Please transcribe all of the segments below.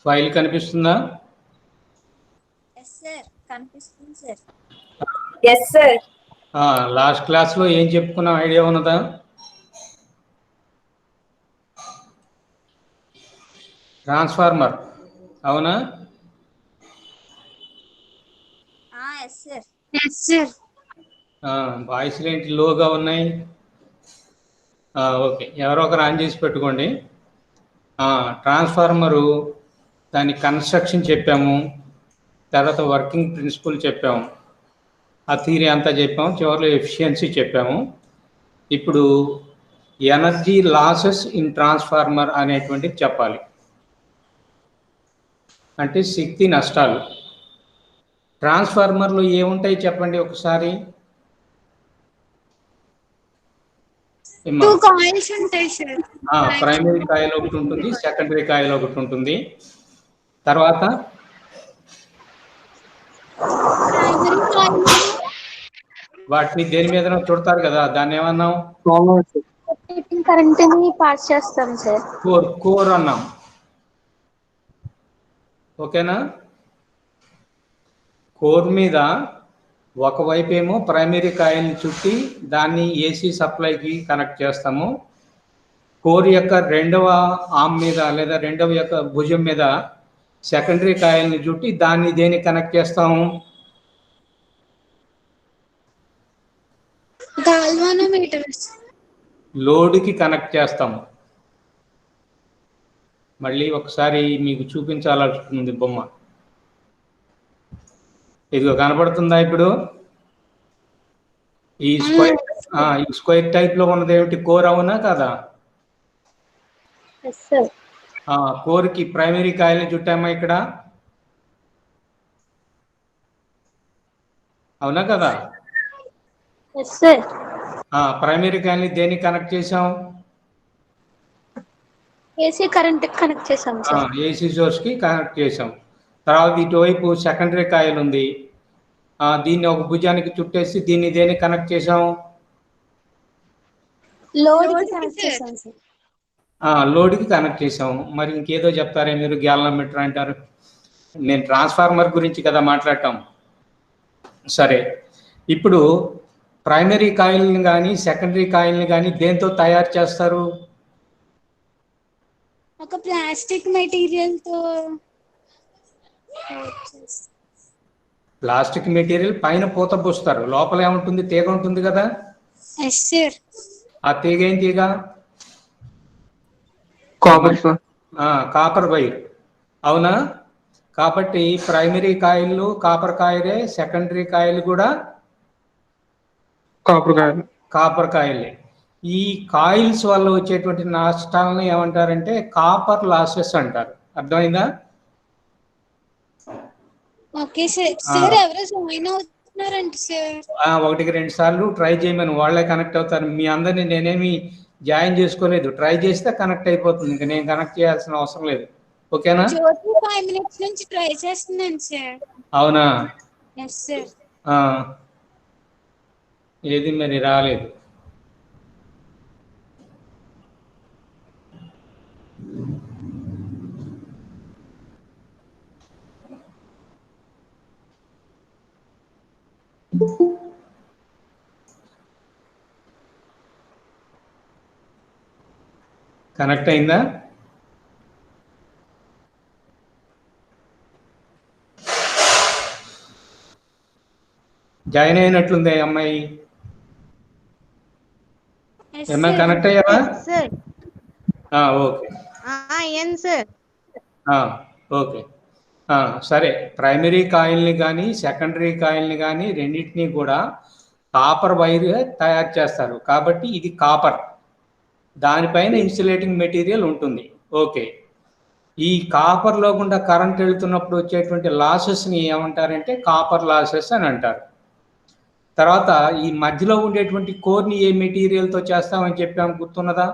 File కనిపిస్తుందా? Yes sir, కనిపిస్తుంది sir. Yes sir. Last క్లాస్లో ఏం చెప్పుకున్నాం ఐడియా ఉన్నదా? ట్రాన్స్ఫార్మర్, అవునా? Yes sir. Yes sir. వాయిస్లు ఏంటి లోగా ఉన్నాయి? ఓకే, ఎవరో ఒకరు ఆన్ చేసి పెట్టుకోండి. ట్రాన్స్ఫార్మరు దాని కన్స్ట్రక్షన్ చెప్పాము, తర్వాత వర్కింగ్ ప్రిన్సిపల్ చెప్పాము, ఆ థియరీ అంతా చెప్పాము, చివరిలో ఎఫిషియన్సీ చెప్పాము. ఇప్పుడు ఎనర్జీ లాసెస్ ఇన్ ట్రాన్స్ఫార్మర్ అనేటువంటిది చెప్పాలి. అంటే శక్తి నష్టాలు. ట్రాన్స్ఫార్మర్లు ఏముంటాయి చెప్పండి ఒకసారి. టూ కాయిల్స్ ఉంటాయి సార్. ప్రైమరీ కాయిల్ ఒకటి ఉంటుంది, సెకండరీ కాయిల్ ఒకటి ఉంటుంది. తర్వాత వాటిని దేని మీద చుడతారు కదా, దాన్ని ఏమన్నాం? కరెంట్ ని పాస్ చేస్తాం సార్. కోర్ అన్నాం. ఓకేనా? కోర్ మీద ఒకవైపు ఏమో ప్రైమరీ కాయిల్ని చుట్టి దాన్ని ఏసీ సప్లైకి కనెక్ట్ చేస్తాము. కోర్ యొక్క రెండవ ఆర్మ్ మీద లేదా రెండవ యొక్క భుజం మీద సెకండరీ కాయిల్ని చుట్టి దాన్ని దేనికి కనెక్ట్ చేస్తాము? లోడ్కి కనెక్ట్ చేస్తాము. మళ్ళీ ఒకసారి మీకు చూపించాల్సింది బొమ్మ. ఇదిగో కనపడుతుందా ఇప్పుడు? ఈ స్క్వైర్ టైప్ లో ఉన్నది ఏమిటి? కోర్, అవునా కదా? కోర్కి ప్రైమరీ కాయిల్ని చుట్టామా ఇక్కడ, అవునా కదా? ప్రైమరీ కాయిల్ని దేనికి కనెక్ట్ చేసాం? ఏసీ కరెంట్ కనెక్ట్ చేసాం సార్. ఏసీ సోర్స్ కి కనెక్ట్ చేసాం. తర్వాత ఇటువైపు సెకండరీ కాయిల్ ఉంది, దీన్ని ఒక భుజానికి చుట్టేసి దీన్ని దేనికి కనెక్ట్ చేసాం? లోడ్కి కనెక్ట్ చేసాం సార్. లోడ్కి కనెక్ట్ చేసాం. మరి ఇంకేదో చెప్తారే మీరు? గ్యాలనోమీటర్ అంటారు. నేను ట్రాన్స్ఫార్మర్ గురించి కదా మాట్లాడటం. సరే, ఇప్పుడు ప్రైమరీ కాయిల్ని కానీ సెకండరీ కాయిల్ని కానీ దేంతో తయారు చేస్తారు? ఒక ప్లాస్టిక్ మెటీరియల్ తో. ప్లాస్టిక్ మెటీరియల్ పైన పూత పూస్తారు, లోపల ఏముంటుంది? తీగ ఉంటుంది కదా. Yes sir. ఆ తీగ ఏం తీగ? కాపర్ వైర్, అవునా? కాబట్టి ప్రైమరీ కాయిల్ కాపర్ కాయిలే, సెకండరీ కాయిల్ కూడా కాపర్ కాయిలే. ఈ కాయిల్స్ వల్ల వచ్చేటువంటి నష్టాలను ఏమంటారంటే కాపర్ లాసెస్ అంటారు. అర్థమైందా? Okay sir. సార్ ఎవరో జాయిన్ అవుతున్నారంట సార్. 1-2 సార్లు ట్రై చేయమని, వాళ్ళే కనెక్ట్ అవుతారు. మీ అందరినీ నేనేమి జాయిన్ చేసుకోలేదు, ట్రై చేస్తే కనెక్ట్ అయిపోతుంది. ఇంకా నేను కనెక్ట్ చేయాల్సిన అవసరం లేదు. ఓకేనా? 5 minutes నుంచి ట్రై చేస్తున్నాను సార్. అవునా? Yes sir. ఏది మరి రాలేదు. కనెక్ట్ అయిందా? జాయిన్ అయినట్లుంది అమ్మాయి. ఏమన్నా కనెక్ట్ అయ్యావా? ఓకే. ఓకే, సరే. ప్రైమరీ కాయిల్ని కానీ సెకండరీ కాయిల్ని కానీ రెండింటినీ కూడా కాపర్ వైర్ తయారు చేస్తారు. కాబట్టి ఇది కాపర్, దానిపైన ఇన్సులేటింగ్ మెటీరియల్ ఉంటుంది. ఓకే, ఈ కాపర్లో గుండా కరెంట్ వెళ్తున్నప్పుడు వచ్చేటువంటి లాసెస్ని ఏమంటారంటే కాపర్ లాసెస్ అని అంటారు. తర్వాత ఈ మధ్యలో ఉండేటువంటి కోర్ని ఏ మెటీరియల్తో చేస్తామని చెప్పాము, గుర్తున్నదా?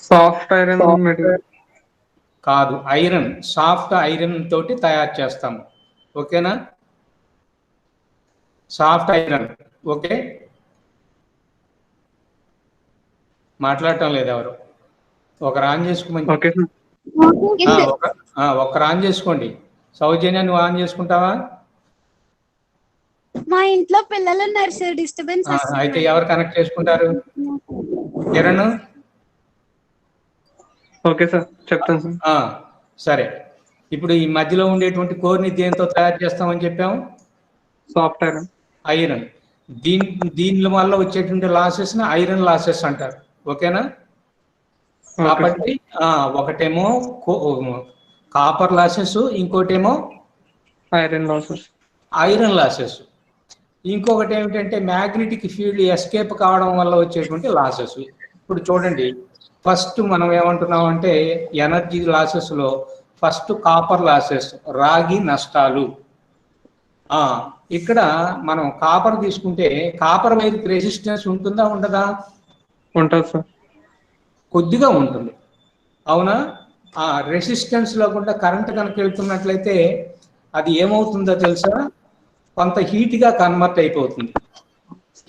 సాఫ్ట్ ఐరన్ మెటీరియల్ కాదు, ఐరన్, సాఫ్ట్ ఐరన్ తోటి తయారు చేస్తాము. ఓకేనా? Soft iron. ఓకే, మాట్లాడటం లేదు ఎవరు. ఒకరు ఆన్ చేసుకోమని. Okay sir. ఓకే ఆ, సార్. ఒకరు ఆన్ చేసుకోండి. సౌజన్య నువ్వు ఆన్ చేసుకుంటావా? మా ఇంట్లో పిల్లలు ఉన్నారు సార్, డిస్టర్బెన్స్ అయితే వస్తుంది. ఎవరు కనెక్ట్ చేసుకుంటారు? కిరణ్. ఓకే సార్, చెప్తాను సార్. ఆ, సరే. ఇప్పుడు ఈ మధ్యలో ఉండేటువంటి కోర్ని దేంతో తయారు చేస్తామని చెప్పాము? సాఫ్ట్వేర్. ఐరన్. దీని వల్ల వచ్చేటువంటి లాసెస్ ని ఐరన్ లాసెస్ అంటారు. ఓకేనా? కాబట్టి ఒకటేమో కాపర్ లాసెస్, ఇంకోటేమో ఐరన్ లాసెస్. Iron losses. ఇంకొకటి ఏమిటంటే మ్యాగ్నెటిక్ ఫీల్డ్ ఎస్కేప్ కావడం వల్ల వచ్చేటువంటి లాసెస్. ఇప్పుడు చూడండి, ఫస్ట్ మనం ఏమంటున్నాం అంటే ఎనర్జీ లాసెస్ లో ఫస్ట్ కాపర్ లాసెస్, రాగి నష్టాలు. ఇక్కడ మనం కాపర్ తీసుకుంటే కాపర్ వైర్ రెసిస్టెన్స్ ఉంటుందా ఉండదా? ఉంటుంది సార్. కొద్దిగా ఉంటుంది, అవునా? ఆ రెసిస్టెన్స్ లో కూడా కరెంట్ కనుక వెళ్తున్నట్లయితే అది ఏమవుతుందో తెలుసా? కొంత హీట్ గా కన్వర్ట్ అయిపోతుంది.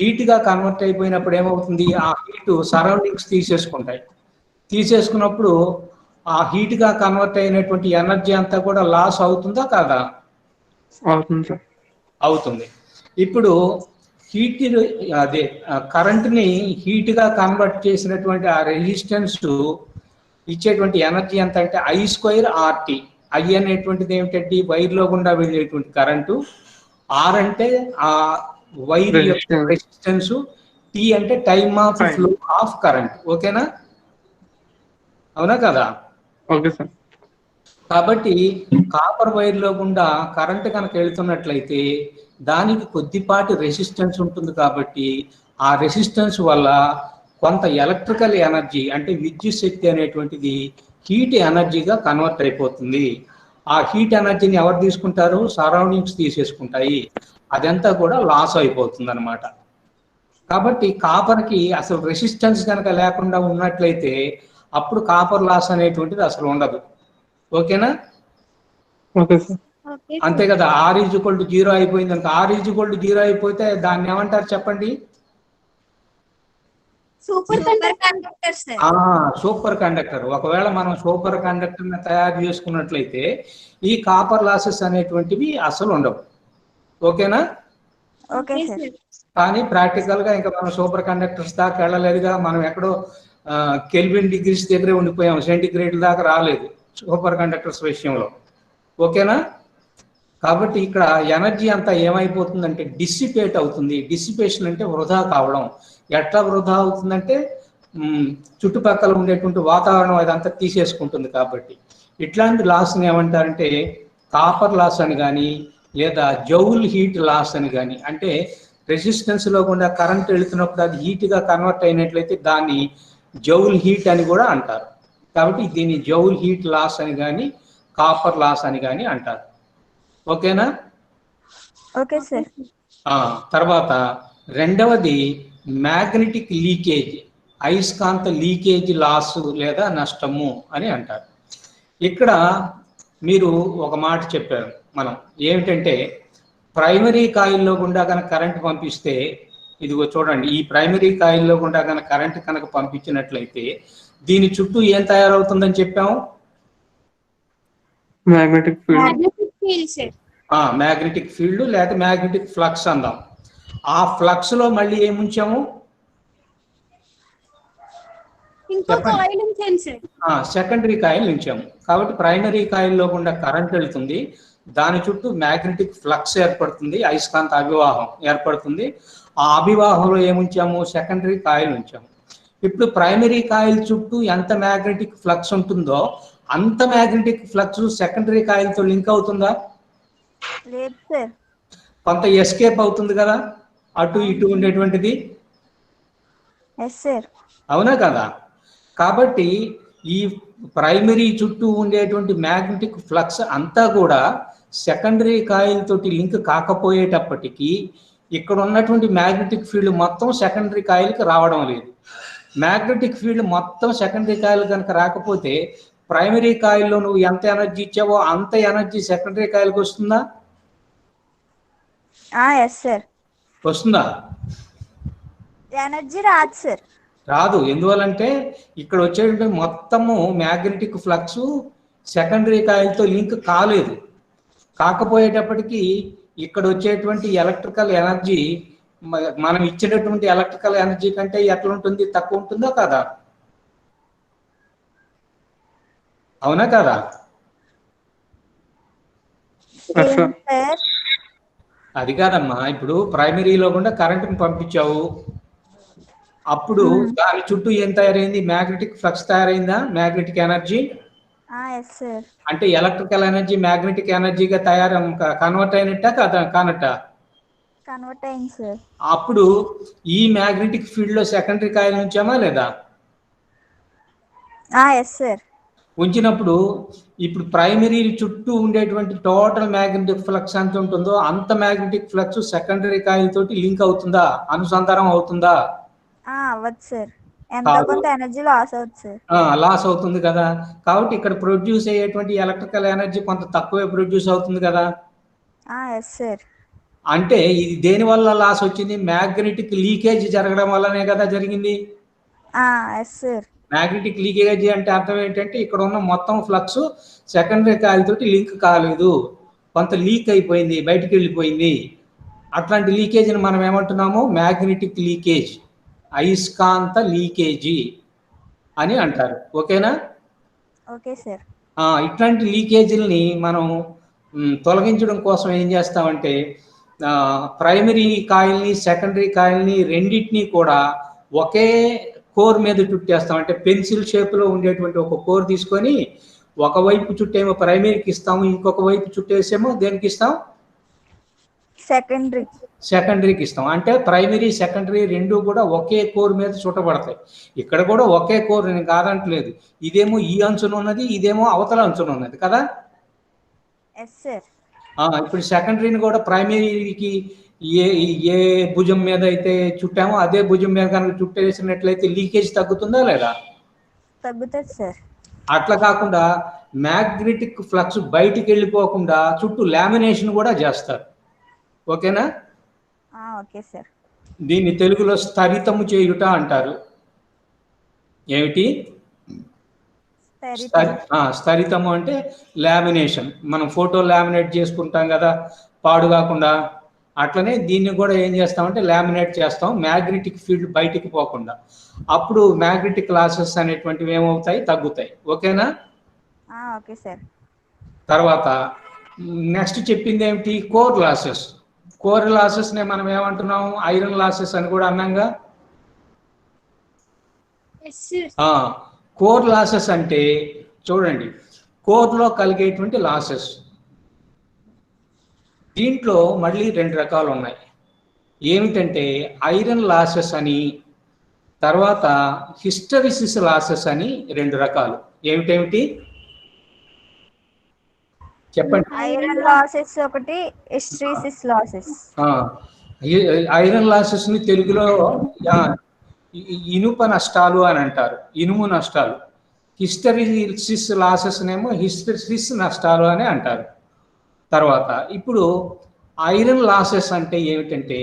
హీట్ గా కన్వర్ట్ అయిపోయినప్పుడు ఏమవుతుంది? ఆ హీట్ సరౌండింగ్స్ తీసేసుకుంటాయి. తీసేసుకున్నప్పుడు ఆ హీట్ గా కన్వర్ట్ అయినటువంటి ఎనర్జీ అంతా కూడా లాస్ అవుతుందా కాదా? అవుతుంది సార్. అవుతుంది. ఇప్పుడు హీట్, అదే కరెంట్ని హీట్ గా కన్వర్ట్ చేసినటువంటి ఆ రెసిస్టెన్స్ ఇచ్చేటువంటి ఎనర్జీ ఎంత అంటే I²RT. ఐ అనేటువంటిది ఏమిటంటే వైర్ లో గుండా వెళ్ళేటువంటి కరెంటు, ఆర్ అంటే ఆ వైర్ యొక్క రెసిస్టెన్స్, టీ అంటే time of flow of current. ఓకేనా? అవునా కదా? Okay sir. కాబట్టి కాపర్ వైర్ లో గుండా కరెంట్ కనుక వెళ్తున్నట్లయితే దానికి కొద్దిపాటి రెసిస్టెన్స్ ఉంటుంది. కాబట్టి ఆ రెసిస్టెన్స్ వల్ల కొంత ఎలక్ట్రికల్ ఎనర్జీ అంటే విద్యుత్ శక్తి అనేటువంటిది హీట్ ఎనర్జీగా కన్వర్ట్ అయిపోతుంది. ఆ హీట్ ఎనర్జీని ఎవరు తీసుకుంటారు? సరౌండింగ్స్ తీసేసుకుంటాయి. అదంతా కూడా లాస్ అయిపోతుంది అనమాట. కాబట్టి కాపర్కి అసలు రెసిస్టెన్స్ కనుక లేకుండా ఉన్నట్లయితే అప్పుడు కాపర్ లాస్ అనేటువంటిది అసలు ఉండదు. ఓకేనా? Okay sir. అంతే కదా. R=0 అయిపోయింది అనుకో, R=0 అయిపోతే దాన్ని ఏమంటారు చెప్పండి? Super conductor sir. Super conductor. ఒకవేళ మనం సూపర్ కండక్టర్ ని తయారు చేసుకున్నట్లయితే ఈ కాపర్ లాసెస్ అనేటువంటివి అసలు ఉండవు. ఓకేనా? Okay sir. కానీ ప్రాక్టికల్ గా ఇంకా మనం సూపర్ కండక్టర్స్ దాకా వెళ్ళలేదుగా. మనం ఎక్కడో కెల్విన్ డిగ్రీస్ దగ్గరే ఉండిపోయాం, సెంటిగ్రేడ్ దాకా రాలేదు సూపర్ కండక్టర్స్ విషయంలో. ఓకేనా? కాబట్టి ఇక్కడ ఎనర్జీ అంతా ఏమైపోతుందంటే డిసిపేట్ అవుతుంది. డిసిపేషన్ అంటే వృధా కావడం. ఎట్లా వృధా అవుతుందంటే చుట్టుపక్కల ఉండేటువంటి వాతావరణం అదంతా తీసేసుకుంటుంది. కాబట్టి ఇట్లాంటి లాస్ని ఏమంటారంటే కాపర్ లాస్ అని కానీ, లేదా జౌల్ హీట్ లాస్ అని కానీ, అంటే రెసిస్టెన్స్ లో కూడా కరెంట్ వెళుతున్నప్పుడు అది హీట్ గా కన్వర్ట్ అయినట్లయితే దాన్ని జౌల్ హీట్ అని కూడా అంటారు. కాబట్టి దీన్ని జౌల్ హీట్ లాస్ అని కానీ, కాపర్ లాస్ అని కానీ అంటారు. ఓకేనా? Okay sir. తర్వాత రెండవది మ్యాగ్నెటిక్ లీకేజ్, అయస్కాంత లీకేజ్ లాస్ లేదా నష్టము అని అంటారు. ఇక్కడ మీరు ఒక మాట చెప్పారు మనం, ఏమిటంటే ప్రైమరీ కాయిల్లో గుండా కనుక కరెంట్ పంపిస్తే, ఇదిగో చూడండి, ఈ ప్రైమరీ కాయిల్లో గుండా కనుక కరెంట్ కనుక పంపించినట్లయితే దీని చుట్టూ ఏం తయారవుతుందని చెప్పాము? Magnetic field. మ్యాగ్నెటిక్ ఫీల్డ్ లేదా మ్యాగ్నెటిక్ ఫ్లక్స్ అందాం. ఆ ఫ్లక్స్ లో మళ్ళీ ఏముంచాము? సెకండరీ కాయిల్ ఉంచాము. కాబట్టి ప్రైమరీ కాయిల్లో గుండా కరెంట్ వెళ్తుంది, దాని చుట్టూ మ్యాగ్నెటిక్ ఫ్లక్స్ ఏర్పడుతుంది, అయస్కాంత అభివాహం ఏర్పడుతుంది. ఆ అభివాహంలో ఏముంచాము? సెకండరీ కాయిల్ ఉంచాము. ఇప్పుడు ప్రైమరీ కాయిల్ చుట్టూ ఎంత మ్యాగ్నెటిక్ ఫ్లక్స్ ఉంటుందో అంత మ్యాగ్నెటిక్ ఫ్లక్స్ సెకండరీ కాయిల్ తో లింక్ అవుతుందా? లేదు సార్. కొంత ఎస్కేప్ అవుతుంది కదా అటు ఇటు ఉండేటువంటిది. Yes sir. అవునా కదా? కాబట్టి ఈ ప్రైమరీ చుట్టూ ఉండేటువంటి మ్యాగ్నెటిక్ ఫ్లక్స్ అంతా కూడా సెకండరీ కాయిల్ తోటి లింక్ కాకపోయేటప్పటికీ ఇక్కడ ఉన్నటువంటి మ్యాగ్నెటిక్ ఫీల్డ్ మొత్తం సెకండరీ కాయిల్కి రావడం లేదు. మ్యాగ్నెటిక్ ఫీల్డ్ మొత్తం సెకండరీ కాయిల్ కనుక రాకపోతే ప్రైమరీ కాయిల్లో నువ్వు ఎంత ఎనర్జీ ఇచ్చావో అంత ఎనర్జీ సెకండరీ కాయిల్కి వస్తుందా? Yes sir. వస్తుందా? ఎనర్జీ రాదు సార్. రాదు. ఎందువల్లంటే ఇక్కడ వచ్చేటువంటి మొత్తము మ్యాగ్నెటిక్ ఫ్లక్స్ సెకండరీ కాయిల్తో లింక్ కాలేదు. కాకపోయేటప్పటికీ ఇక్కడ వచ్చేటువంటి ఎలక్ట్రికల్ ఎనర్జీ మనం ఇచ్చినటువంటి ఎలక్ట్రికల్ ఎనర్జీ కంటే ఎట్లా ఉంటుంది, తక్కువ ఉంటుందో కదా? అవునా కదా? Yes, sir. సార్ అది కాదమ్మా, ఇప్పుడు ప్రైమరీలో కూడా కరెంటుని పంపించావు, అప్పుడు దాని చుట్టూ ఏం తయారైంది? మ్యాగ్నెటిక్ ఫ్లక్స్ తయారైందా? Magnetic energy yes sir. అంటే ఎలక్ట్రికల్ ఎనర్జీ మ్యాగ్నెటిక్ ఎనర్జీగా కన్వర్ట్ అయినట్టా కదా? కానట్టా? కన్వర్ట్ అయింది సార్. అప్పుడు ఈ మ్యాగ్నెటిక్ ఫీల్డ్ లో సెకండరీ కాయిల్ ఉంచామా లేదా? Yes sir. ఉంచినప్పుడు ఇప్పుడు ప్రైమరీ చుట్టూ ఉండేటువంటి టోటల్ మ్యాగ్నెటిక్ ఫ్లక్స్ ఎంత ఉంటుందో అంత మ్యాగ్నెటిక్ ఫ్లక్స్ సెకండరీ కాయిల్ తోటి లింక్ అవుతుందా, అనుసంధానం అవుతుందా? అవ్వదు సార్. ఎంతో కొంత ఎనర్జీ లాస్ అవుతుంది సార్. లాస్ అవుతుంది కదా. కాబట్టి ఇక్కడ ప్రొడ్యూస్ అయ్యేటువంటి ఎలక్ట్రికల్ ఎనర్జీ కొంత తక్కువే ప్రొడ్యూస్ అవుతుంది కదా. Yes sir. అంటే ఇది దేని వల్ల లాస్ వచ్చింది? మ్యాగ్నెటిక్ లీకేజ్ జరగడం వల్లనే కదా జరిగింది. Yes sir. మ్యాగ్నెటిక్ లీకేజ్ అంటే అర్థం ఏంటంటే ఇక్కడ ఉన్న మొత్తం ఫ్లక్స్ సెకండరీ కాయిల్ తోటి లింక్ కాలేదు, కొంత లీక్ అయిపోయింది, బయటికి వెళ్ళిపోయింది. అట్లాంటి లీకేజ్ని మనం ఏమంటున్నాము? మ్యాగ్నెటిక్ లీకేజ్, అయస్కాంత లీకేజీ అని అంటారు. ఓకేనా? Okay sir. ఇట్లాంటి లీకేజీలని మనం తొలగించడం కోసం ఏం చేస్తామంటే ప్రైమరీ కాయిల్ని సెకండరీ కాయిల్ని రెండింటినీ కూడా ఒకే కోర్ మీద చుట్టేస్తాం. అంటే పెన్సిల్ షేప్లో ఉండేటువంటి ఒక కోర్ తీసుకొని ఒకవైపు చుట్టేమో ప్రైమరీకి ఇస్తాము, ఇంకొక వైపు చుట్టేసేమో దేనికి ఇస్తాం? సెకండరీకి ఇస్తాం. అంటే ప్రైమరీ సెకండరీ రెండు కూడా ఒకే కోర్ మీద చుట్టబడతాయి. ఇక్కడ కూడా ఒకే కోర్, నేను కాదంటలేదు. ఇదేమో ఈ అంచున ఉన్నది, ఇదేమో అవతల అంచున ఉన్నది కదా. Yes sir. ఇప్పుడు సెకండరీని కూడా ప్రైమరీకి ఏ భుజం మీద అయితే చుట్టామో అదే భుజం మీద కనుక చుట్టేసినట్లయితే లీకేజ్ తగ్గుతుందా లేదా? తగ్గుతుంది సార్. అట్లా కాకుండా మ్యాగ్నెటిక్ ఫ్లక్స్ బయటికి వెళ్ళిపోకుండా చుట్టూ లామినేషన్ కూడా చేస్తారు. ఓకేనా? Okay sir. దీన్ని తెలుగులో స్థరితము చేయుట అంటారు. ఏమిటి స్థరితము అంటే? లామినేషన్. మనం ఫోటో లామినేట్ చేసుకుంటాం కదా పాడు కాకుండా, అట్లనే దీన్ని కూడా ఏం చేస్తామంటే లామినేట్ చేస్తాం, మ్యాగ్నెటిక్ ఫీల్డ్ బయటికి పోకుండా. అప్పుడు మ్యాగ్నెటిక్ లాసెస్ అనేటువంటివి ఏమవుతాయి? తగ్గుతాయి. ఓకేనా? Okay sir. తర్వాత నెక్స్ట్ చెప్పింది ఏమిటి? Core losses. కోర్ లాసెస్ నే మనం ఏమంటున్నాం? ఐరన్ లాసెస్ అని కూడా అన్నాంగా. కోర్ లాసెస్ అంటే చూడండి, కోర్లో కలిగేటువంటి లాసెస్, దీంట్లో మళ్ళీ రెండు రకాలు ఉన్నాయి. ఏమిటంటే ఐరన్ లాసెస్ అని, తర్వాత హిస్టరిసిస్ లాసెస్ అని రెండు రకాలు. ఏమిటేమిటి చెప్పండి? ఐరన్ లాసెస్ ఒకటి, హిస్టరిసిస్ లాసెస్. ఐరన్ లాసెస్ ని తెలుగులో ఇనుప నష్టాలు అని అంటారు, ఇనుము నష్టాలు. హిస్టరిసిస్ లాసెస్ నేమో హిస్టరిసిస్ నష్టాలు అని అంటారు. తర్వాత ఇప్పుడు ఐరన్ లాసెస్ అంటే ఏమిటంటే,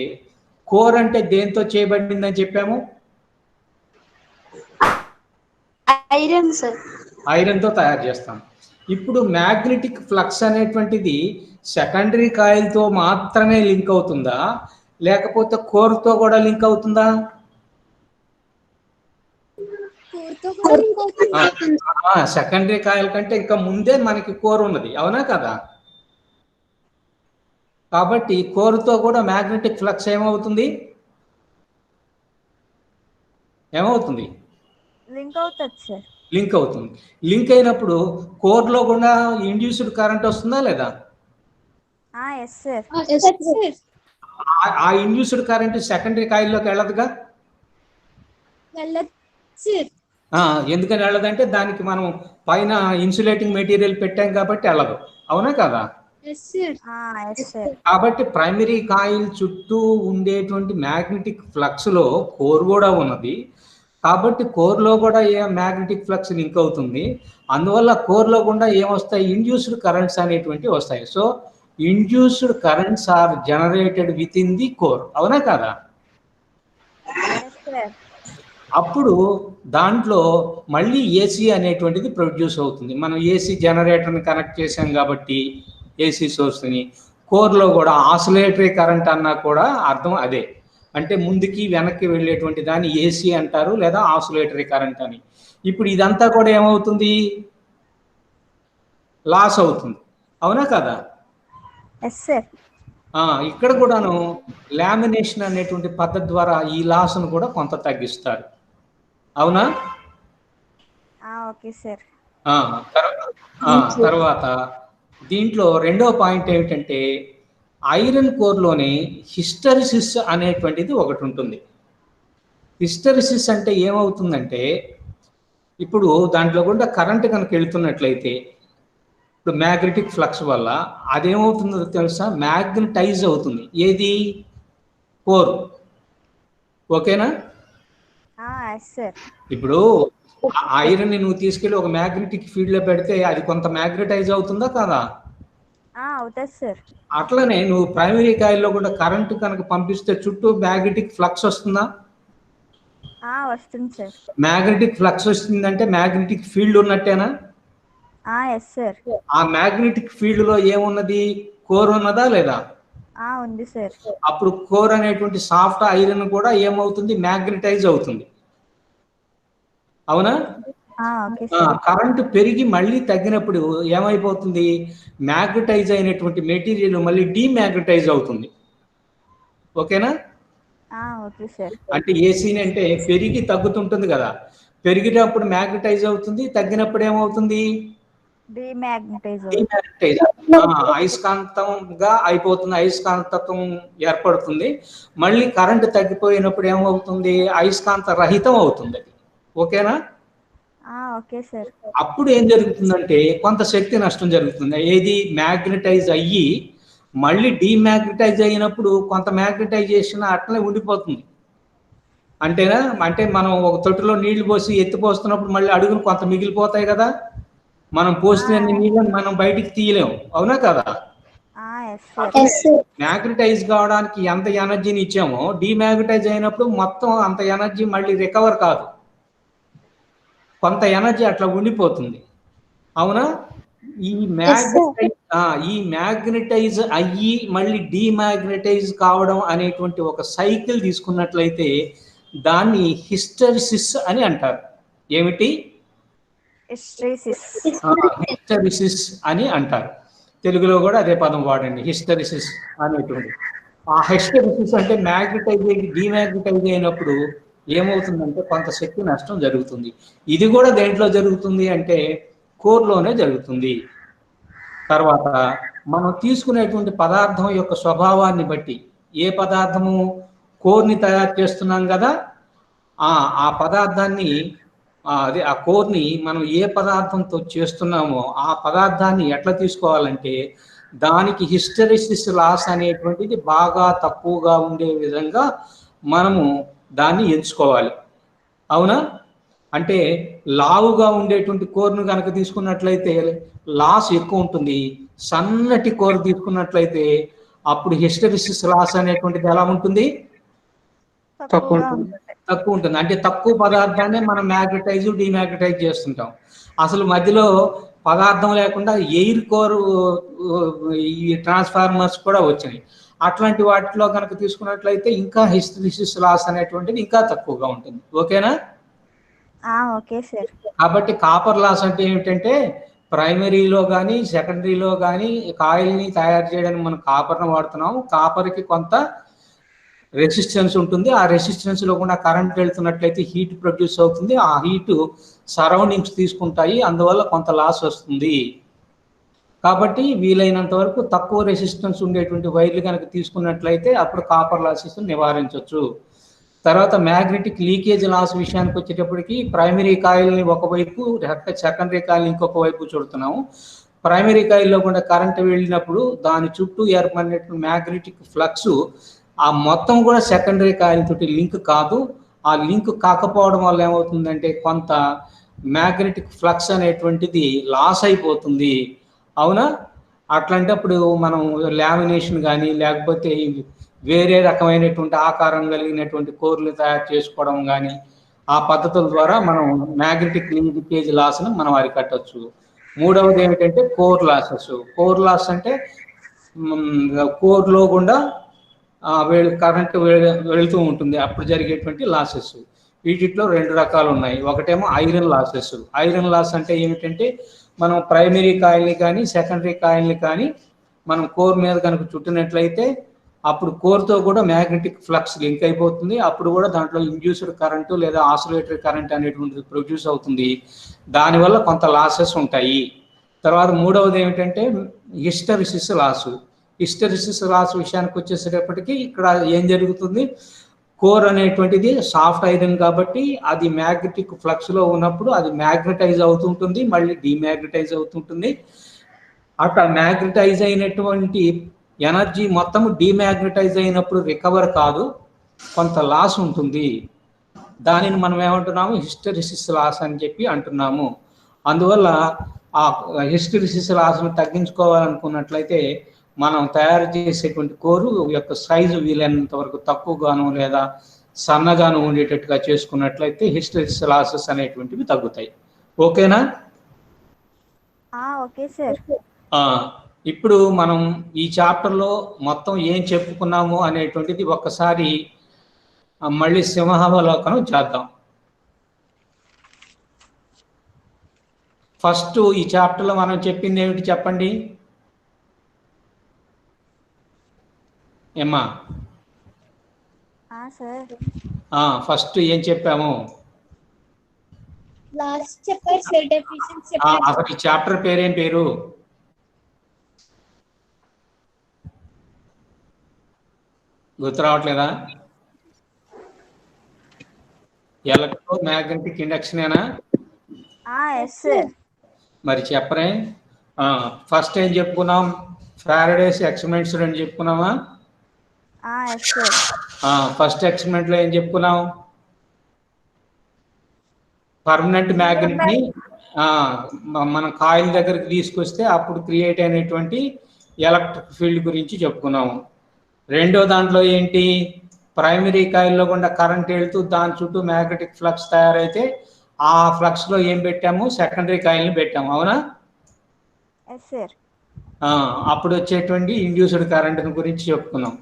కోర్ అంటే దేంతో చేయబడిందని చెప్పాము? ఐరన్తో తయారు చేస్తాం. ఇప్పుడు మ్యాగ్నెటిక్ ఫ్లక్స్ అనేటువంటిది సెకండరీ కాయిల్తో మాత్రమే లింక్ అవుతుందా, లేకపోతే కోర్తో కూడా లింక్ అవుతుందా? సెకండరీ కాయిల్ కంటే ఇంకా ముందే మనకి కోర్ ఉన్నది, అవునా కదా? కాబట్టి కోర్తో కూడా మ్యాగ్నెటిక్ ఫ్లక్స్ ఏమవుతుంది? లింక్ అవుతుంది సార్. లింక్ అవుతుంది. లింక్ అయినప్పుడు కోర్లో కూడా ఇండ్యూస్డ్ కరెంట్ వస్తుందా లేదా? Yes sir. ఆ ఇండ్యూస్డ్ కరెంట్ సెకండరీ కాయిల్లోకి వెళ్ళదుగా. ఎందుకని వెళ్ళదంటే దానికి మనం పైన ఇన్సులేటింగ్ మెటీరియల్ పెట్టాం కాబట్టి వెళ్ళదు, అవునా కదా? కాబట్టి ప్రైమరీ కాయిల్ చుట్టూ ఉండేటువంటి మ్యాగ్నెటిక్ ఫ్లక్స్ లో కోర్ కూడా ఉన్నది. కాబట్టి కోర్లో కూడా మ్యాగ్నెటిక్ ఫ్లక్స్ లింక్ అవుతుంది. అందువల్ల కోర్లో కూడా ఏమొస్తాయి? ఇండ్యూస్డ్ కరెంట్స్ అనేటువంటివి వస్తాయి. So induced currents are generated within the core, అవునా కదా? అప్పుడు దాంట్లో మళ్ళీ ఏసీ అనేటువంటిది ప్రొడ్యూస్ అవుతుంది. మనం ఏసీ జనరేటర్ని కనెక్ట్ చేసాం కాబట్టి ఏసీ సోర్స్ని, కోర్లో కూడా ఆసిలేటరీ కరెంట్ అన్నా కూడా అర్థం అదే. అంటే ముందుకి వెనక్కి వెళ్ళేటువంటి దాన్ని ఏసీ అంటారు, లేదా ఆసిలేటరీ కరెంట్ అని. ఇప్పుడు ఇదంతా కూడా ఏమవుతుంది? లాస్ అవుతుంది. అవునా కదా? Yes sir. ఇక్కడ కూడాను లామినేషన్ అనేటువంటి పద్ధతి ద్వారా ఈ లాస్ను కూడా కొంత తగ్గిస్తారు. అవునా? Okay sir. తర్వాత దీంట్లో రెండో పాయింట్ ఏమిటంటే ఐరన్ కోర్లోనే హిస్టరిసిస్ అనేటువంటిది ఒకటి ఉంటుంది. హిస్టరిసిస్ అంటే ఏమవుతుందంటే ఇప్పుడు దాంట్లో కూడా కరెంట్ కనుక వెళ్తున్నట్లయితే ఇప్పుడు మ్యాగ్నెటిక్ ఫ్లక్స్ వల్ల అదేమవుతుందో తెలుసా? మ్యాగ్నటైజ్ అవుతుంది. ఏది? కోర్. ఓకేనా? Yes sir. ఇప్పుడు ఐరన్ ని నువ్వు తీసుకెళ్ళి ఒక మ్యాగ్నెటిక్ ఫీల్డ్ లో పెడితే అది కొంత మ్యాగ్నటైజ్ అవుతుందా కదా? అవుతుంది సార్. అట్లనే నువ్వు ప్రైమరీ కాయిల్లో కూడా కరెంటు కనుక పంపిస్తే చుట్టూ మ్యాగ్నెటిక్ ఫ్లక్స్ వస్తుందా? వస్తుంది సార్. మ్యాగ్నెటిక్ ఫ్లక్స్ వస్తుందంటే మ్యాగ్నెటిక్ ఫీల్డ్ ఉన్నట్టేనా? Yes sir. ఆ మ్యాగ్నెటిక్ ఫీల్డ్ లో ఏమున్నది? కోర్ ఉన్నదా లేదా? ఉంది సార్. అప్పుడు కోర్ అనేటువంటి సాఫ్ట్ ఐరన్ కూడా ఏమవుతుంది? మ్యాగ్నటైజ్ అవుతుంది. అవునా? Okay sir. కరెంటు పెరిగి మళ్ళీ తగ్గినప్పుడు ఏమైపోతుంది? మ్యాగ్నటైజ్ అయినటువంటి మెటీరియల్ మళ్ళీ డీమ్యాగ్నటైజ్ అవుతుంది. ఓకేనా? Okay sir. అంటే ఏసీని అంటే పెరిగి తగ్గుతుంటుంది కదా, పెరిగినప్పుడు మ్యాగ్నటైజ్ అవుతుంది, తగ్గినప్పుడు ఏమవుతుంది? డీమ్యాగ్నటైజ్. అయస్కాంతంగా అయిపోతుంది, అయస్కాంతత్వం ఏర్పడుతుంది. మళ్ళీ కరెంటు తగ్గిపోయినప్పుడు ఏమవుతుంది? అయస్కాంత రహితం అవుతుంది. ఓకేనా? Okay sir. అప్పుడు ఏం జరుగుతుందంటే కొంత శక్తి నష్టం జరుగుతుంది. ఏది? మ్యాగ్నటైజ్ అయ్యి మళ్ళీ డీమ్యాగ్నటైజ్ అయినప్పుడు కొంత మ్యాగ్నటైజేషన్ అట్లనే ఉండిపోతుంది. అంటేనా? అంటే మనం ఒక తొట్టులో నీళ్లు పోసి ఎత్తిపోస్తున్నప్పుడు మళ్ళీ అడుగును కొంత మిగిలిపోతాయి కదా, మనం పోసిన నీళ్ళని మనం బయటికి తీయలేము. అవునా కదా? మ్యాగ్నటైజ్ కావడానికి ఎంత ఎనర్జీని ఇచ్చామో డీమ్యాగ్నటైజ్ అయినప్పుడు మొత్తం అంత ఎనర్జీ మళ్ళీ రికవర్ కాదు, కొంత ఎనర్జీ అట్లా ఉండిపోతుంది. అవునా? ఈ మ్యాగ్నటైజ్ అయ్యి మళ్ళీ డీమ్యాగ్నటైజ్ కావడం అనేటువంటి ఒక సైకిల్ తీసుకున్నట్లయితే దాన్ని హిస్టరిసిస్ అని అంటారు. ఏమిటి? హిస్టరిసిస్ అని అంటారు. తెలుగులో కూడా అదే పదం వాడండి, హిస్టరిసిస్ అనేటువంటి. ఆ హిస్టరిసిస్ అంటే మ్యాగ్నటైజ్ అయ్యి డీమ్యాగ్నటైజ్ అయినప్పుడు ఏమవుతుందంటే కొంత శక్తి నష్టం జరుగుతుంది. ఇది కూడా దేంట్లో జరుగుతుంది అంటే కోర్లోనే జరుగుతుంది. తర్వాత మనం తీసుకునేటువంటి పదార్థం యొక్క స్వభావాన్ని బట్టి, ఏ పదార్థము కోర్ని తయారు చేస్తున్నాం కదా, ఆ పదార్థాన్ని అదే ఆ కోర్ని మనం ఏ పదార్థంతో చేస్తున్నామో ఆ పదార్థాన్ని ఎట్లా తీసుకోవాలంటే దానికి హిస్టరిసిస్ లాస్ అనేటువంటిది బాగా తక్కువగా ఉండే విధంగా మనము దాన్ని ఎంచుకోవాలి. అవునా? అంటే లావుగా ఉండేటువంటి కోర్ను కనుక తీసుకున్నట్లయితే లాస్ ఎక్కువ ఉంటుంది, సన్నటి కోర్ తీసుకున్నట్లయితే అప్పుడు హిస్టరిసిస్ లాస్ అనేటువంటిది ఎలా ఉంటుంది? తక్కువ ఉంటుంది. అంటే తక్కువ పదార్థాన్ని మనం మ్యాగ్నటైజ్ డీమ్యాగ్నటైజ్ చేస్తుంటాం. అసలు మధ్యలో పదార్థం లేకుండా ఎయిర్ కోర్ ఈ ట్రాన్స్ఫార్మర్స్ కూడా వచ్చినాయి. అట్లాంటి వాటిలో కనుక తీసుకున్నట్లయితే ఇంకా హిస్టరిసిస్ లాస్ అనేటువంటిది ఇంకా తక్కువగా ఉంటుంది. ఓకేనా? Okay sir. కాబట్టి కాపర్ లాస్ అంటే ఏమిటంటే ప్రైమరీలో కానీ సెకండరీలో కానీ కాయిల్ని తయారు చేయడానికి మనం కాపర్ను వాడుతున్నాం. కాపర్కి కొంత రెసిస్టెన్స్ ఉంటుంది. ఆ రెసిస్టెన్స్ లో కూడా కరెంట్ వెళ్తున్నట్లయితే హీట్ ప్రొడ్యూస్ అవుతుంది. ఆ హీట్ సరౌండింగ్స్ తీసుకుంటాయి, అందువల్ల కొంత లాస్ వస్తుంది. కాబట్టి వీలైనంత వరకు తక్కువ రెసిస్టెన్స్ ఉండేటువంటి వైర్లు కనుక తీసుకున్నట్లయితే అప్పుడు కాపర్ లాసెస్ నివారించవచ్చు. తర్వాత మ్యాగ్నెటిక్ లీకేజ్ లాస్ విషయానికి వచ్చేటప్పటికి ప్రైమరీ కాయిల్ని ఒకవైపు, సెకండరీ కాయిల్ని ఇంకొక వైపు చూడుతున్నాము. ప్రైమరీ కాయిల్లో కూడా కరెంట్ వెళ్ళినప్పుడు దాని చుట్టూ ఏర్పడినటువంటి మ్యాగ్నెటిక్ ఫ్లక్స్ ఆ మొత్తం కూడా సెకండరీ కాయిల్ తోటి లింక్ కాదు. ఆ లింక్ కాకపోవడం వల్ల ఏమవుతుందంటే కొంత మ్యాగ్నెటిక్ ఫ్లక్స్ అనేటువంటిది లాస్ అయిపోతుంది. అవునా? అట్లాంటప్పుడు మనం లామినేషన్ కానీ లేకపోతే వేరే రకమైనటువంటి ఆకారం కలిగినటువంటి కోర్లు తయారు చేసుకోవడం కానీ ఆ పద్ధతుల ద్వారా మనం మ్యాగ్నెటిక్ లీకేజ్ లాస్ను మనం అరికట్టవచ్చు. మూడవది ఏమిటంటే కోర్ లాసెస్. కోర్ లాస్ అంటే కోర్లో గుండా కరెంట్ వెళుతూ ఉంటుంది, అప్పుడు జరిగేటువంటి లాసెస్. వీటిలో 2 రకాలు ఉన్నాయి. ఒకటేమో ఐరన్ లాసెస్. ఐరన్ లాస్ అంటే ఏమిటంటే మనం ప్రైమరీ కాయిల్ని కానీ సెకండరీ కాయిల్ని కానీ మనం కోర్ మీద కనుక చుట్టినట్లయితే అప్పుడు కోర్తో కూడా మ్యాగ్నెటిక్ ఫ్లక్స్ లింక్ అయిపోతుంది. అప్పుడు కూడా దాంట్లో ఇండ్యూస్డ్ కరెంటు లేదా ఆసిలేటరీ కరెంట్ అనేటువంటిది ప్రొడ్యూస్ అవుతుంది. దానివల్ల కొంత లాసెస్ ఉంటాయి. తర్వాత మూడవది ఏమిటంటే హిస్టరిసిస్ లాసు. హిస్టరిసిస్ లాస్ విషయానికి వచ్చేసేటప్పటికి ఇక్కడ ఏం జరుగుతుంది, కోర్ అనేటువంటిది సాఫ్ట్ ఐరన్ కాబట్టి అది మ్యాగ్నెటిక్ ఫ్లక్స్లో ఉన్నప్పుడు అది మ్యాగ్నటైజ్ అవుతుంటుంది, మళ్ళీ డిమ్యాగ్నటైజ్ అవుతుంటుంది. అట్లా మ్యాగ్నటైజ్ అయినటువంటి ఎనర్జీ మొత్తం డిమ్యాగ్నటైజ్ అయినప్పుడు రికవర్ కాదు, కొంత లాస్ ఉంటుంది. దానిని మనం ఏమంటున్నాము, హిస్టరిసిస్ లాస్ అని చెప్పి అంటున్నాము. అందువల్ల ఆ హిస్టరిసిస్ లాస్ను తగ్గించుకోవాలనుకున్నట్లయితే మనం తయారు చేసేటువంటి కోరు యొక్క సైజు వీలైనంత వరకు తక్కువగాను లేదా సన్నగాను ఉండేటట్టుగా చేసుకున్నట్లయితే హిస్టరిసిస్ లాసెస్ అనేటువంటివి తగ్గుతాయి. ఓకేనా? Okay sir. ఇప్పుడు మనం ఈ చాప్టర్లో మొత్తం ఏం చెప్పుకున్నాము అనేటువంటిది ఒక్కసారి మళ్ళీ సింహావలోకనం చేద్దాం. ఫస్ట్ ఈ చాప్టర్లో మనం చెప్పింది ఏమిటి చెప్పండి ఏమ్మా? సార్ ఫస్ట్ ఏం చెప్పాము? లాస్ట్ చెప్పారు సార్, డెఫినిషన్ అసలు ఈ చాప్టర్ పేరేం పేరు? గుర్తు రావట్లేదా? ఎలక్ట్రో మ్యాగ్నెటిక్ ఇండక్షనేనా? Yes sir. మరి చెప్పరే. ఫస్ట్ ఏం చెప్పుకున్నాం? ఫారడేస్ ఎక్స్పెరిమెంట్స్ అని చెప్పుకున్నామా? Yes sir. ఫస్ట్ ఎక్స్పెరిమెంట్లో ఏం చెప్పుకున్నాం? పర్మనెంట్ మ్యాగ్నెట్ని మనం కాయిల్ దగ్గరికి తీసుకొస్తే అప్పుడు క్రియేట్ అయినటువంటి ఎలక్ట్రిక్ ఫీల్డ్ గురించి చెప్పుకున్నాము. రెండో దాంట్లో ఏంటి, ప్రైమరీ కాయిల్లో గుండా కరెంట్ వెళ్తూ దాని చుట్టూ మ్యాగ్నెటిక్ ఫ్లక్స్ తయారైతే ఆ ఫ్లక్స్లో ఏం పెట్టాము, సెకండరీ కాయిల్ని పెట్టాము. అవునా? Yes sir. అప్పుడు వచ్చేటువంటి ఇండ్యూస్డ్ కరెంట్ గురించి చెప్పుకున్నాం.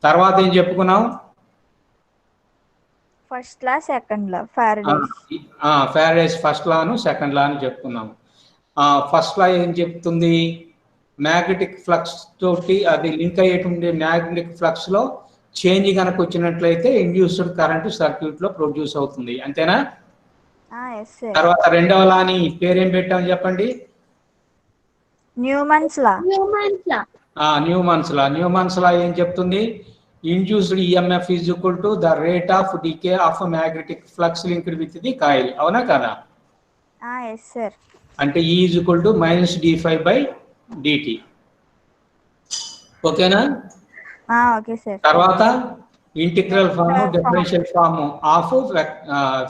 తర్వాత ఏం చెప్పుకున్నాం? First law second law Faraday's. Faraday's first లాను సెకండ్ లా అని చెప్పుకున్నాము. ఫస్ట్ లా ఏం చెప్తుంది, మ్యాగ్నెటిక్ ఫ్లక్స్ తోటి అది లింక్ అయ్యేటువంటి మ్యాగ్నెటిక్ ఫ్లక్స్లో చేంజ్ కనుక వచ్చినట్లయితే ఇండ్యూస్డ్ కరెంట్ సర్క్యూట్లో ప్రొడ్యూస్ అవుతుంది. అంతేనా? Yes sir. తర్వాత రెండవ లాని పేరేం పెట్టాము చెప్పండి? న్యూమన్స్ లా. న్యూమన్స్ లా ఏం చెప్తుంది? Induced EMF is equal to the rate of decay of magnetic flux linked with the coil. అవునా కదా? Yes sir. అంటే E is equal to -d∅/dt. ఓకేనా? Okay sir. తర్వాత integral form, differential form of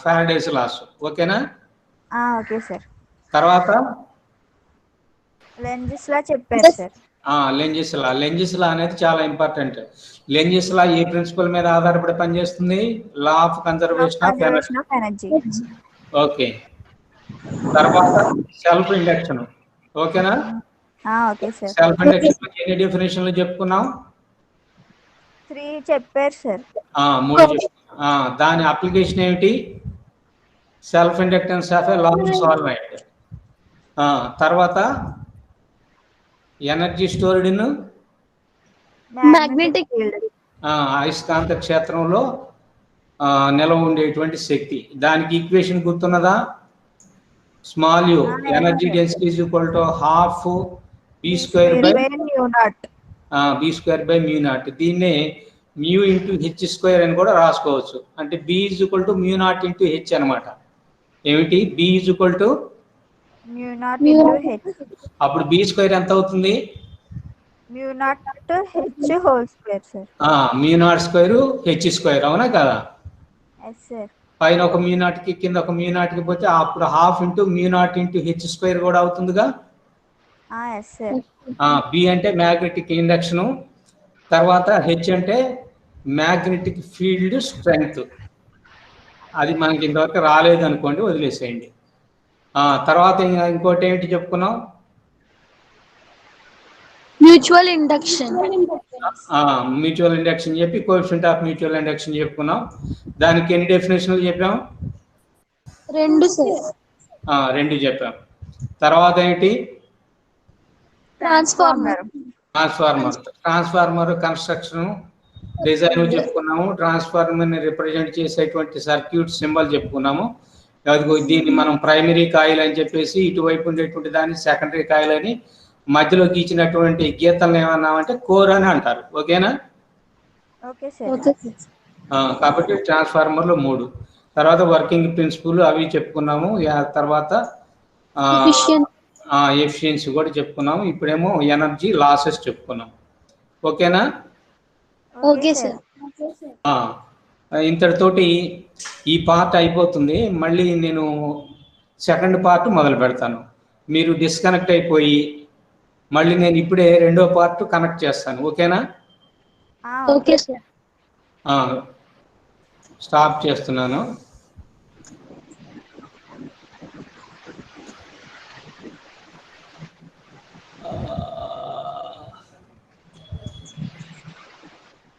Faraday's laws. ఓకేనా? Okay sir. తర్వాత Lenz's లా చెప్పారు sir. లెంజెస్ లా అనేది చాలా ఇంపార్టెంట్. లెంజెస్ లా ఏ ప్రిన్సిపల్ మీద ఆధారపడి పనిచేస్తుంది? Law of conservation of energy. Okay. తర్వాత సెల్ఫ్ ఇండక్షన్. ఓకేనా? Okay sir. సెల్ఫ్ ఇండక్షన్ ఎన్ని డెఫినేషన్లు చెప్పుకున్నాం? 3 చెప్పారు సార్. 3 దాని అప్లికేషన్ ఏమిటి? Self inductance of a large solenoid. తర్వాత energy stored in magnetic field. అయస్కాంత క్షేత్రంలో నిల్వ ఉండేటువంటి శక్తి. దానికి ఈక్వేషన్ గుర్తున్నదా? Small u energy density is equal to ½ b²/μ0. దీన్నే μ × h² అని కూడా రాసుకోవచ్చు. అంటే b is equal to μ0 × h అనమాట. ఏమిటి? b is equal to μ0 × h. అప్పుడు b² ఎంత అవుతుంది? μ0 h whole square sir. μ0² h². అవునా కదా? Yes sir. పైన ఒక μ0కి కింద ఒక μ0కి పోతే అప్పుడు ½ × μ0 × h² కూడా అవుతుందిగా. Yes sir. బి అంటే మ్యాగ్నెటిక్ ఇండక్షన్, తర్వాత హెచ్ అంటే మ్యాగ్నెటిక్ ఫీల్డ్ స్ట్రెంగ్త్. అది మనకి ఇంతవరకు రాలేదు అనుకోండి, వదిలేసేయండి. తర్వాత ఇంకోటి ఏంటి చెప్పుకున్నాం? Mutual induction. మ్యూచువల్ ఇండక్షన్ చెప్పి కోఎఫిషియంట్ ఆఫ్ మ్యూచువల్ ఇండక్షన్ చెప్పుకున్నాం. దానికి ఎన్ని డెఫినేషన్లు చెప్పాం? 2 సార్. 2 చెప్పాం. తర్వాత ఏంటి? ట్రాన్స్ఫార్మర్. ట్రాన్స్ఫార్మర్ కన్స్ట్రక్షన్ డిజైన్ చెప్పుకున్నాము. ట్రాన్స్ఫార్మర్ ని రిప్రజెంట్ చేసేటువంటి సర్క్యూట్ సింబల్ చెప్పుకున్నాము. దీన్ని మనం ప్రైమరీ కాయిల్ అని చెప్పేసి, ఇటువైపు ఉండేటువంటి దాన్ని సెకండరీ కాయిల్ అని, మధ్యలో గీచినటువంటి గీతలను ఏమన్నామంటే కోర్ అని అంటారు. ఓకేనా? Okay sir. కాబట్టి ట్రాన్స్ఫార్మర్లు 3. తర్వాత వర్కింగ్ ప్రిన్సిపల్ అవి చెప్పుకున్నాము. తర్వాత ఎఫిషియన్సీ కూడా చెప్పుకున్నాము. ఇప్పుడేమో ఎనర్జీ లాసెస్ చెప్పుకున్నాం. ఓకేనా? Okay sir. ఇంతటితోటి ఈ పార్ట్ అయిపోతుంది. మళ్ళీ నేను సెకండ్ పార్ట్ మొదలు పెడతాను. మీరు డిస్కనెక్ట్ అయిపోయి మళ్ళీ నేను ఇప్పుడే రెండో పార్ట్ కనెక్ట్ చేస్తాను. ఓకేనా? Okay sir. స్టాప్ చేస్తున్నాను.